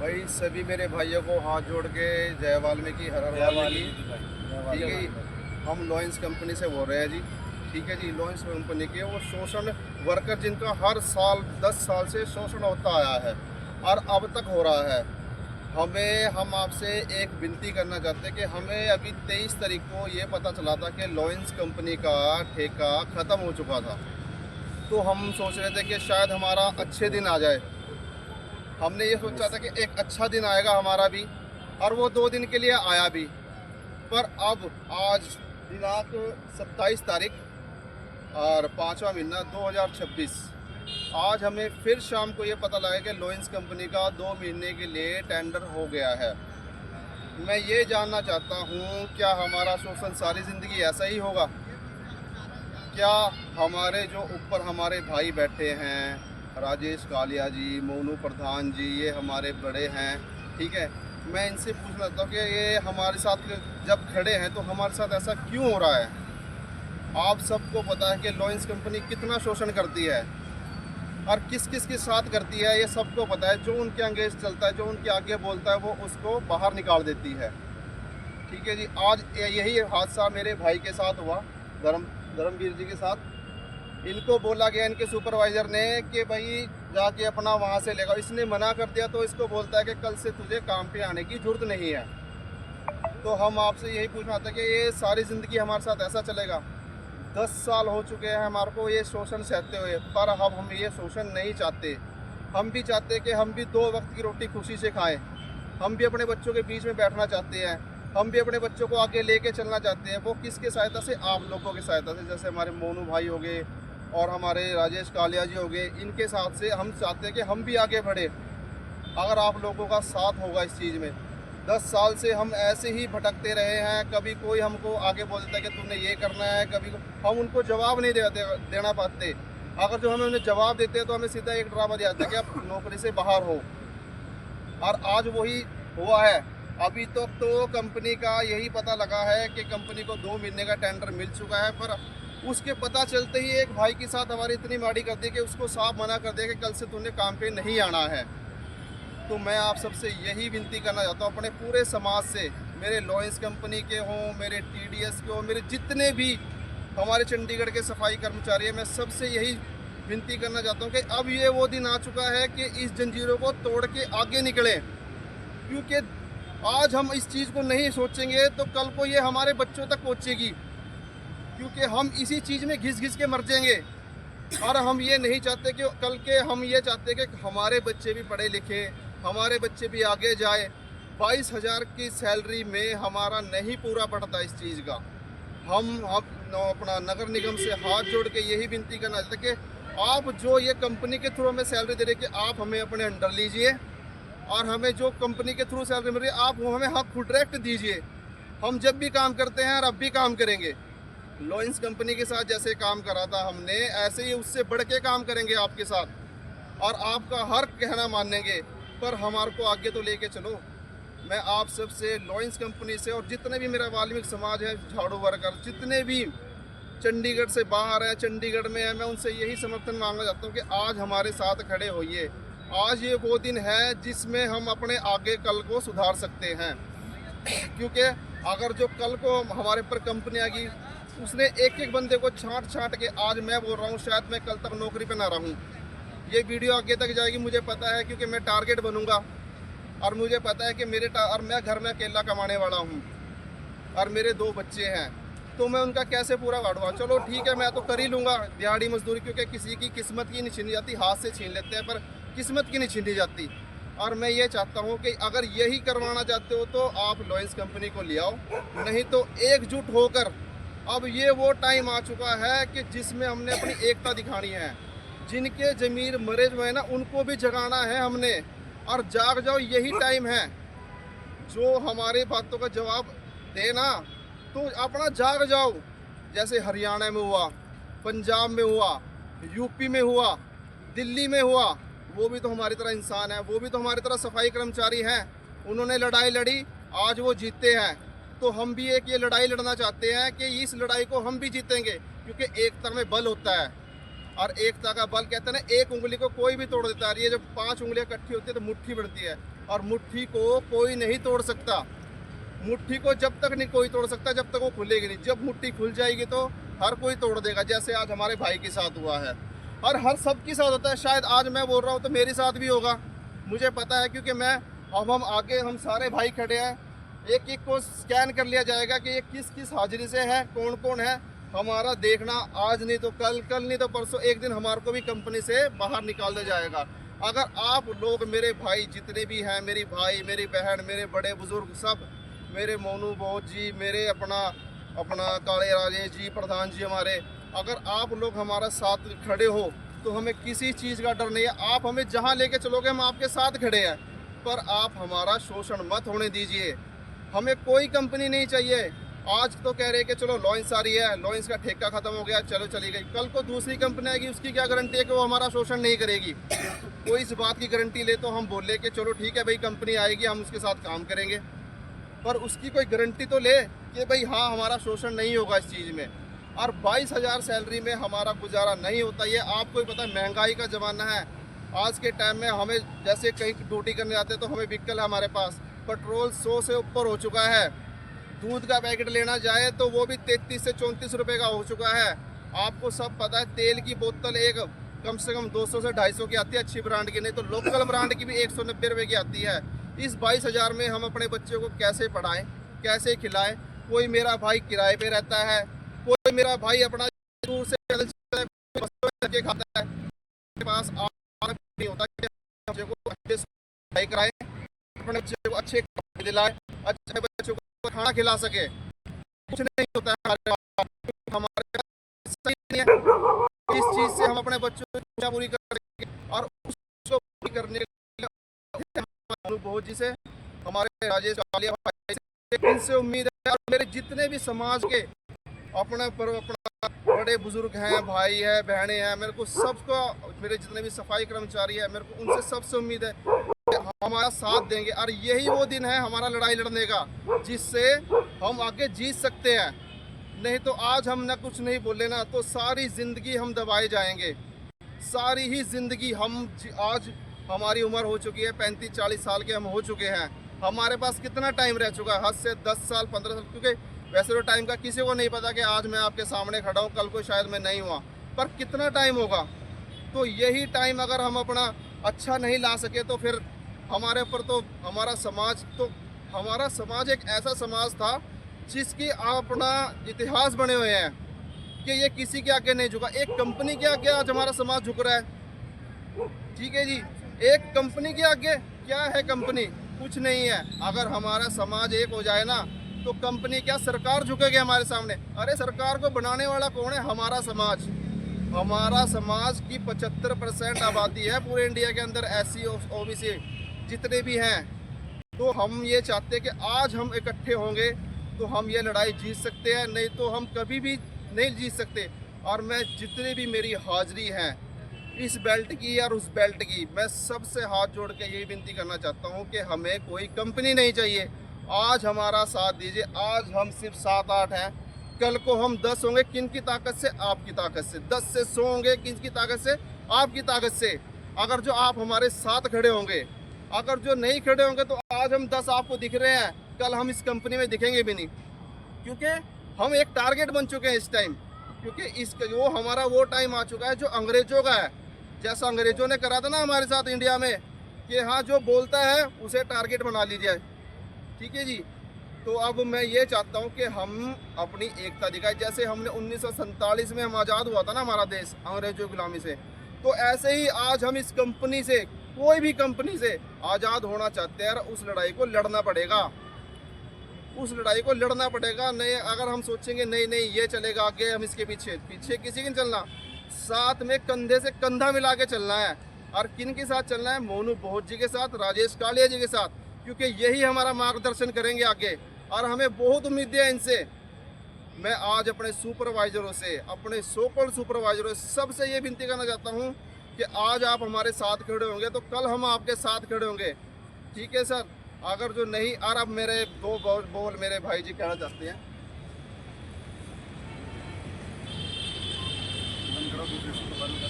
भाई सभी मेरे भाइयों को हाथ जोड़ के जय वाल्मीकि हर हर वाल्मीकि। ठीक है जी, हम लॉयंस कंपनी से बोल रहे हैं जी। ठीक है जी, लॉयंस कंपनी के वो शोषण वर्कर जिनका हर साल 10 साल से शोषण होता आया है और अब तक हो रहा है। हम आपसे एक विनती करना चाहते हैं कि हमें अभी 23 तारीख को ये पता चला था कि लॉयंस कंपनी का ठेका ख़त्म हो चुका था। तो हम सोच रहे थे कि शायद हमारा अच्छे दिन आ जाए। हमने ये सोचा था कि एक अच्छा दिन आएगा हमारा भी, और वो 2 दिन के लिए आया भी। पर अब आज दिनांक 27 तारीख और 5वां महीना 2026, आज हमें फिर शाम को ये पता लगा कि लॉयंस कंपनी का 2 महीने के लिए टेंडर हो गया है। मैं ये जानना चाहता हूँ, क्या हमारा शोषण सारी ज़िंदगी ऐसा ही होगा? क्या हमारे जो ऊपर हमारे भाई बैठे हैं, राजेश कालिया जी, मोनू प्रधान जी, ये हमारे बड़े हैं, ठीक है, मैं इनसे पूछना चाहता हूँ कि ये हमारे साथ जब खड़े हैं तो हमारे साथ ऐसा क्यों हो रहा है? आप सबको पता है कि लॉयंस कंपनी कितना शोषण करती है और किस किस के साथ करती है, ये सबको पता है। जो उनके अंगेज चलता है, जो उनके आगे बोलता है, वो उसको बाहर निकाल देती है। ठीक है जी, आज यही हादसा मेरे भाई के साथ हुआ, धर्मवीर जी के साथ। इनको बोला गया इनके सुपरवाइज़र ने कि भाई जाके अपना वहाँ से लेगा। इसने मना कर दिया तो इसको बोलता है कि कल से तुझे काम पे आने की ज़रूरत नहीं है। तो हम आपसे यही पूछना था कि ये सारी ज़िंदगी हमारे साथ ऐसा चलेगा? 10 साल हो चुके हैं हमारे को ये शोषण सहते हुए, पर अब हम ये शोषण नहीं चाहते। हम भी चाहते हैं कि हम भी 2 वक्त की रोटी खुशी से खाएँ। हम भी अपने बच्चों के बीच में बैठना चाहते हैं। हम भी अपने बच्चों को आगे लेके चलना चाहते हैं। वो किसके सहायता से? आप लोगों की सहायता से। जैसे हमारे मोनू भाई हो गए और हमारे राजेश कालिया जी हो गए, इनके साथ से हम चाहते हैं कि हम भी आगे बढ़े। अगर आप लोगों का साथ होगा इस चीज़ में। 10 साल से हम ऐसे ही भटकते रहे हैं। कभी कोई हमको आगे बोल देता है कि तुमने ये करना है, कभी हम उनको जवाब नहीं देना पाते। अगर जो हमें उन्हें जवाब देते हैं तो हमें सीधा एक ड्रामा दिया जाता है कि आप नौकरी से बाहर हो। और आज वही हुआ है। अभी तक तो कंपनी का यही पता लगा है कि कंपनी को 2 महीने का टेंडर मिल चुका है, पर उसके पता चलते ही एक भाई के साथ हमारी इतनी माड़ी कर दी कि उसको साफ मना कर दिया कि कल से तूने काम पे नहीं आना है। तो मैं आप सबसे यही विनती करना चाहता हूँ अपने पूरे समाज से, मेरे लॉयंस कंपनी के हों, मेरे टीडीएस के हों, मेरे जितने भी हमारे चंडीगढ़ के सफाई कर्मचारी हैं, मैं सबसे यही विनती करना चाहता हूँ कि अब ये वो दिन आ चुका है कि इस जंजीरों को तोड़ के आगे निकलें। क्योंकि आज हम इस चीज़ को नहीं सोचेंगे तो कल को ये हमारे बच्चों तक पहुँचेगी, क्योंकि हम इसी चीज़ में घिस घिस के मर जाएंगे। और हम ये नहीं चाहते कि कल के, हम ये चाहते कि हमारे बच्चे भी पढ़े लिखे, हमारे बच्चे भी आगे जाए। 22,000 की सैलरी में हमारा नहीं पूरा पड़ता इस चीज़ का। हम अपना नगर निगम से हाथ जोड़ के यही विनती करना चाहते कि आप जो ये कंपनी के थ्रू हमें सैलरी दे रहे कि आप हमें अपने अंडर लीजिए, और हमें जो कंपनी के थ्रू सैलरी मिल रही है आप वो हमें हक फुल डायरेक्ट दीजिए। हम जब भी काम करते हैं और अब भी काम करेंगे। लॉयंस कंपनी के साथ जैसे काम करा था हमने, ऐसे ही उससे बढ़ के काम करेंगे आपके साथ, और आपका हर कहना मानेंगे। पर हमारे को आगे तो लेके चलो। मैं आप सबसे लॉयंस कंपनी से और जितने भी मेरा वाल्मीकि समाज है, झाड़ू वर्कर जितने भी चंडीगढ़ से बाहर है, चंडीगढ़ में है, मैं उनसे यही समर्थन मांगना चाहता हूँ कि आज हमारे साथ खड़े होइए। आज ये वो दिन है जिसमें हम अपने आगे कल को सुधार सकते हैं। क्योंकि अगर जो कल को हमारे पर कंपनी आएगी, उसने एक एक बंदे को छांट छांट के, आज मैं बोल रहा हूँ शायद मैं कल तक नौकरी पे ना रहूँ। ये वीडियो आगे तक जाएगी मुझे पता है, क्योंकि मैं टारगेट बनूंगा। और मुझे पता है कि और मैं घर में अकेला कमाने वाला हूँ और मेरे 2 बच्चे हैं, तो मैं उनका कैसे पूरा काटूंगा? चलो ठीक है, मैं तो कर ही लूँगा दिहाड़ी मजदूरी, क्योंकि किसी की किस्मत की नहीं छीनी जाती, हाथ से छीन लेते हैं पर किस्मत की नहीं छीनी जाती। और मैं ये चाहता हूँ कि अगर यही करवाना चाहते हो तो आप लॉयंस कंपनी को ले आओ, नहीं तो एकजुट होकर। अब ये वो टाइम आ चुका है कि जिसमें हमने अपनी एकता दिखानी है। जिनके ज़मीर मरे हुए हैं ना, उनको भी जगाना है हमने, और जाग जाओ, यही टाइम है। जो हमारी बातों का जवाब देना तो अपना जाग जाओ। जैसे हरियाणा में हुआ, पंजाब में हुआ, यूपी में हुआ, दिल्ली में हुआ, वो भी तो हमारी तरह इंसान है, वो भी तो हमारी तरह सफाई कर्मचारी हैं। उन्होंने लड़ाई लड़ी, आज वो जीते हैं। तो हम भी एक ये लड़ाई लड़ना चाहते हैं कि इस लड़ाई को हम भी जीतेंगे, क्योंकि एकता में बल होता है। और एकता का बल कहते हैं ना, एक उंगली को कोई भी तोड़ देता है। ये जब 5 उंगलियां इकट्ठी होती है तो मुट्ठी बनती है, और मुट्ठी को कोई नहीं तोड़ सकता। मुट्ठी को जब तक नहीं कोई तोड़ सकता जब तक वो खुलेगी नहीं। जब मुट्ठी खुल जाएगी तो हर कोई तोड़ देगा, जैसे आज हमारे भाई के साथ हुआ है और हर सबके साथ होता है। शायद आज मैं बोल रहा हूँ तो मेरे साथ भी होगा, मुझे पता है, क्योंकि मैं अब हम आगे हम सारे भाई खड़े हैं, एक एक को स्कैन कर लिया जाएगा कि ये किस किस हाजिरी से है, कौन कौन है। हमारा देखना आज नहीं तो कल, कल नहीं तो परसों, एक दिन हमारे को भी कंपनी से बाहर निकाल दिया जाएगा। अगर आप लोग, मेरे भाई जितने भी हैं, मेरी भाई, मेरी बहन, मेरे बड़े बुजुर्ग, सब मेरे मोनू बहुत जी, मेरे अपना काले राजेश जी, प्रधान जी हमारे, अगर आप लोग हमारा साथ खड़े हो तो हमें किसी चीज़ का डर नहीं है। आप हमें जहाँ लेके चलोगे हम आपके साथ खड़े हैं, पर आप हमारा शोषण मत होने दीजिए। हमें कोई कंपनी नहीं चाहिए। आज तो कह रहे कि चलो लॉयंस आ रही है, लॉयंस का ठेका खत्म हो गया, चलो चली गई। कल को दूसरी कंपनी आएगी, उसकी क्या गारंटी है कि वो हमारा शोषण नहीं करेगी? कोई इस बात की गारंटी ले तो हम बोले कि चलो ठीक है भाई, कंपनी आएगी, हम उसके साथ काम करेंगे, पर उसकी कोई गारंटी तो ले कि भाई हाँ हमारा शोषण नहीं होगा इस चीज़ में। और 22,000 सैलरी में हमारा गुजारा नहीं होता। ये आपको ही पता है, महंगाई का ज़माना है। आज के टाइम में हमें जैसे कहीं ड्यूटी करने जाते तो हमें व्हीकल है हमारे पास, पेट्रोल 100 से ऊपर हो चुका है। दूध का पैकेट लेना जाए तो वो भी 33 से 34 रुपये का हो चुका है। आपको सब पता है, तेल की बोतल एक कम से कम 200 से 250 की आती है अच्छी ब्रांड की, नहीं तो लोकल ब्रांड की भी 190 रुपये की आती है। इस 22,000 में हम अपने बच्चों को कैसे पढ़ाएं, कैसे खिलाएं? कोई मेरा भाई किराए पे रहता है, कोई मेरा भाई अपना दूर से के खाता है, मेरे पास नहीं होता कि बच्चे को अच्छे से पढ़ाई कराएं, अपने बच्चे को अच्छे कपड़े दिलाएं, अच्छे बच्चों को खाना खिला सके। कुछ नहीं होता है हमारे पास, सही नहीं है। इस चीज़ से हम अपने बच्चों की पूरी करेंगे और उसको पूरी करने के लिए बहुत जी से, हमारे राजेश कालिया भाई से, इनसे उम्मीद है। और मेरे जितने भी समाज के अपने बड़े बुजुर्ग हैं, भाई है, बहनें हैं, मेरे को सबको, मेरे जितने भी सफाई कर्मचारी है, मेरे को उनसे सबसे उम्मीद है कि हमारा साथ देंगे। और यही वो दिन है हमारा लड़ाई लड़ने का, जिससे हम आगे जीत सकते हैं। नहीं तो आज हम ना कुछ नहीं बोले ना तो सारी ज़िंदगी हम दबाए जाएंगे, सारी ही ज़िंदगी। हम आज हमारी उम्र हो चुकी है 35-40 साल के हम हो चुके हैं। हमारे पास कितना टाइम रह चुका है, हद से 10 साल 15 साल, क्योंकि वैसे तो टाइम का किसी को नहीं पता कि आज मैं आपके सामने खड़ा हूँ, कल को शायद मैं नहीं हुआ, पर कितना टाइम होगा। तो यही टाइम अगर हम अपना अच्छा नहीं ला सके तो फिर हमारे ऊपर तो हमारा समाज एक ऐसा समाज था जिसकी अपना इतिहास बने हुए हैं कि ये किसी के आगे नहीं झुका। एक कंपनी के आगे आज हमारा समाज झुक रहा है, ठीक है जी। एक कंपनी के आगे क्या है? कंपनी कुछ नहीं है। अगर हमारा समाज एक हो जाए ना तो कंपनी क्या, सरकार झुकेगी हमारे सामने। अरे सरकार को बनाने वाला कौन है? हमारा समाज। हमारा समाज की 75% आबादी है पूरे इंडिया के अंदर, SC OBC जितने भी हैं। तो हम ये चाहते हैं कि आज हम इकट्ठे होंगे तो हम ये लड़ाई जीत सकते हैं, नहीं तो हम कभी भी नहीं जीत सकते। और मैं जितने भी मेरी हाजिरी है इस बेल्ट की और उस बेल्ट की, मैं सबसे हाथ जोड़ के यही विनती करना चाहता हूँ कि हमें कोई कंपनी नहीं चाहिए। आज हमारा साथ दीजिए। आज हम सिर्फ 7-8 हैं, कल को हम 10 होंगे। किन की ताकत से? आपकी ताकत से। 10 से 100 होंगे, किन की ताकत से? आपकी ताकत से। अगर जो आप हमारे साथ खड़े होंगे, अगर जो नहीं खड़े होंगे तो आज हम 10 आपको दिख रहे हैं, कल हम इस कंपनी में दिखेंगे भी नहीं, क्योंकि हम एक टारगेट बन चुके हैं इस टाइम। क्योंकि वो हमारा वो टाइम आ चुका है जो अंग्रेजों का है। जैसा अंग्रेजों ने करा था ना हमारे साथ इंडिया में कि हाँ जो बोलता है उसे टारगेट बना लीजिए, ठीक है जी। तो अब मैं ये चाहता हूँ कि हम अपनी एकता दिखाएं। जैसे हमने 1947 में हम आज़ाद हुआ था ना हमारा देश अंग्रेजों की गुलामी से, तो ऐसे ही आज हम इस कंपनी से, कोई भी कंपनी से आज़ाद होना चाहते हैं। उस लड़ाई को लड़ना पड़ेगा, उस लड़ाई को लड़ना पड़ेगा। नहीं अगर हम सोचेंगे नहीं नहीं ये चलेगा आगे, हम इसके पीछे किसी के नहीं चलना, साथ में कंधे से कंधा मिला के चलना है। और किन के साथ चलना है? मोनू बोहत जी के साथ, राजेश कालिया जी के साथ, क्योंकि यही हमारा मार्गदर्शन करेंगे आगे। और हमें बहुत उम्मीदें हैं इनसे। मैं आज अपने सुपरवाइजरों से, अपने सोकल सुपरवाइजरों से सबसे ये विनती करना चाहता हूँ कि आज आप हमारे साथ खड़े होंगे तो कल हम आपके साथ खड़े होंगे, ठीक है सर। अगर जो नहीं, और अब मेरे दो बोल मेरे भाई जी कहना चाहते हैं।